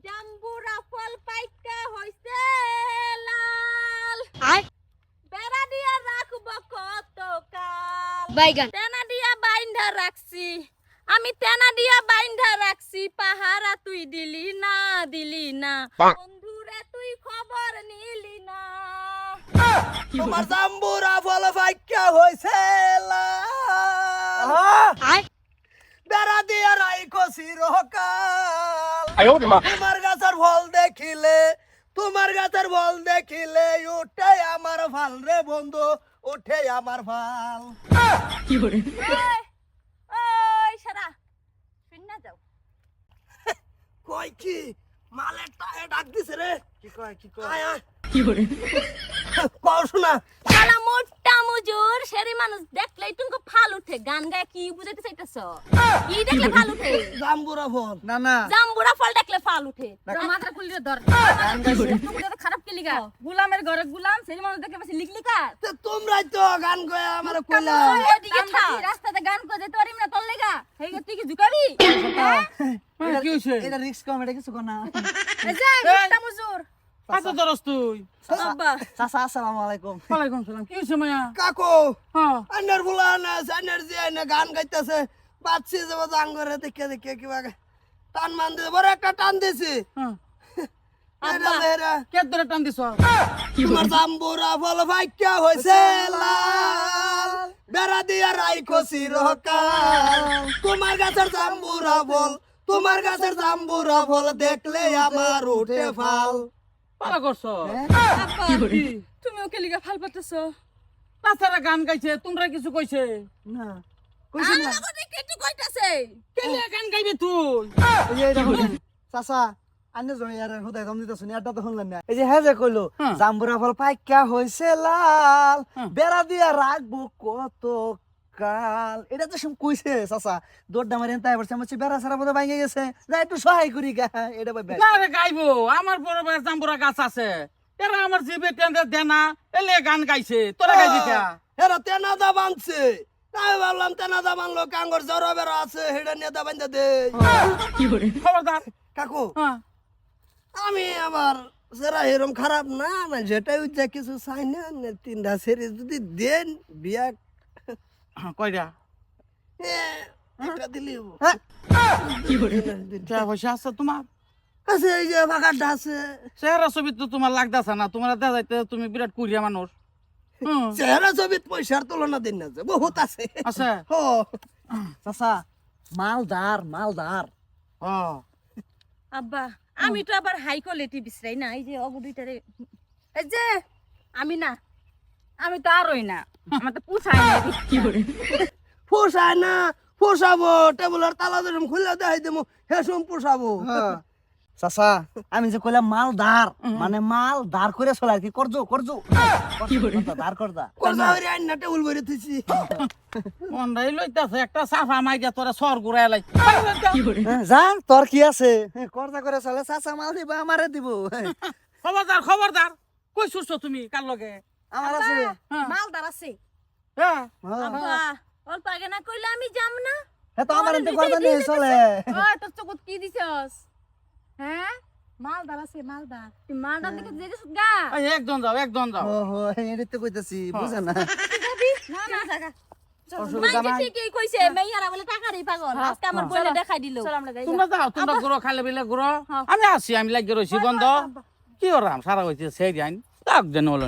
জাম্বুরা ফল পাইকা হইছে লাল বেড়া দিয়া রাখবো কতকাল বাইগান তেনা দিয়া বাইন্ধা রাখছি আমি তেনা দিয়া বাইন্ধা রাখছি পাহারা তুই দিলি না বন্ধুরে তুই খবর নিলি না তোমার জাম্বুরা ফল পাইকা হইছে লাল বেড়া দিয়া রাইখো চিরকাল তোমার গাছের ফল দেখিলে উঠে আমার ভাল রে বন্ধু উঠে আমার ভাল ওই সারা শুন না যাও কই কি মালের টায়ে ডাক দিছে রে কি কয় আয় আয় কও শোনা শালা মোটা মুজুর সেরি মানুষ দেখলেই তুমি ফাল উঠে গান গায় কি বুঝাইতে চাইতেছ কি দেখলে ফাল উঠে জাম্বুরা ফল না জাম্বুরা ফল দেখলে ফাল উঠে মাথা খুলে ধর তুমি তো খারাপ কে লিগা গোলামের ঘরে গোলাম সেরি মানুষ দেখে বেশি লিখলি কা তো তোমরাই তো গান কয়ে আমার কইলা এদিকে থাক রাস্তাতে গান কই যেতে পারিম না তোর লাগা হেই তুই কি ঝুকাবি কি হইছে এটা রিস্ক কম এটা কিছু কর না এই যে মোটা মুজুর আচ্ছা দরস তুই আব্বা চাচা আসসালামু আলাইকুম ওয়ালাইকুম সালাম কি হইছে মায়া কাকু হ্যাঁ আন্নার ফুলানা আন্নার যে আন্না গান গাইতেছে বাচ্চি যাব জাঙ্গরে দেখে কিবা টান মান দিছে বড় একটা টান দিছে হ্যাঁ আব্বা মেরা কে ধরে টান দিছ তোমার জাম্বুরা ফল ভাইকা হইছে লাল বেড়া দিয়া রাইখো চিরকাল তোমার গাছের জাম্বুরা ফল দেখলে আমার উঠে ফাল পালা করছ আব্বা তুমি ওকে লিগা ফাল পাতেছ তাছাড়া গান গাইছে তোমরা কিছু কইছে না আমার কথা কেটে কইতাছে কে লিয়ে গান গাইবে তুই এই যে এটা হলো চাচা আন্নে জমি আর হুদাই দম দিতেছ নি আড্ডা তো শুনলেন না এই যে হ্যাঁ যে কইলো জাম্বুরা ফল পাইকা হইছে লাল বেড়া দিয়া রাখবো কত কাল এটা তো সব কইছে চাচা দৌড়টা মারেন তাই বলছে আমার বেড়া সারা বোধ ভাঙে গেছে যা একটু সহায় করি গা এটা ভাই আরে গাইবো আমার বড় বড় জাম্বুরা গাছ আছে এরা আমার জিবে টেন্ডার দেনা এলে গান গাইছে তোরা গাইবি কা এরা তেনাদা বানছে তাই ভাবলাম তেনাদা বানলো কাঙ্গর জ্বর বেড়া আছে হেডা নেতা বান্ধা দে খবরদার কাকু হ্যাঁ আমি আবার সেরা এরম খারাপ না যেটাই যা কিছু চাই না তিনটা সেরি যদি দেন বিয়া কইরা একটা দিলি পয়সা আছে তোমার আছে এই যে বাগানটা আছে চেহারা ছবি তো তোমার লাগতাছে না তোমার দেখা যাইতে তুমি বিরাট কুড়িয়া মানুষ চেহারা ছবিত পয়সার তুলনা দিন না যে বহুত আছে আছে ও চাচা মালদার ও আব্বা আমি তো আবার হাই কোয়ালিটি বিছরাই না এই যে অগুদিটারে এই যে আমি তো আরই না আমার তো পুছাই না পোষায় না পোষাবো টেবুলের তালা যেরকম খুলে দেখাই দেবো হেসম পোষাবো চাচা আমি যে কইলাম মালদার মানে মাল দাঁড় করে চলে আর কি করজো দাঁড় করদা করজা হইরে আইনা টেবুল ভরে থইছি মন্দাই লইতাছে একটা সাফা মাইয়া তোরা সর ঘুরাই লাই যা তোর কি আছে করজা করে চলে চাচা মাল দিবা আমারে দিব খবরদার কই সুরছো তুমি কার লগে আমার আছে মালদার আছে হ্যাঁ আব্বা অল্প আগে না কইলে আমি যাম না হে তো আমার এতে করজা নিয়ে চলে ওই তোর চকুত কি দিছস হ্যাঁ মালদার আছে মালদার তুই মালদার দিকে যেতেছ গা এই একজন যাও ওহো এটাই তো কইতাছি বুঝা না না জায়গা অসুবিধা নাই ঠিকই কইছে মেয়ারা বলে টাকারই পাগল আজকে আমার বইলে দেখাই দিল চল আমরা যাই তোমরা যাও তোমরা ঘুরো খালে বিলে ঘুরো আমি আসি আমি লাগিয়ে রইছি বন্ধ কি ওরাম সারা হইছে সেই জানি তাক যেন হলো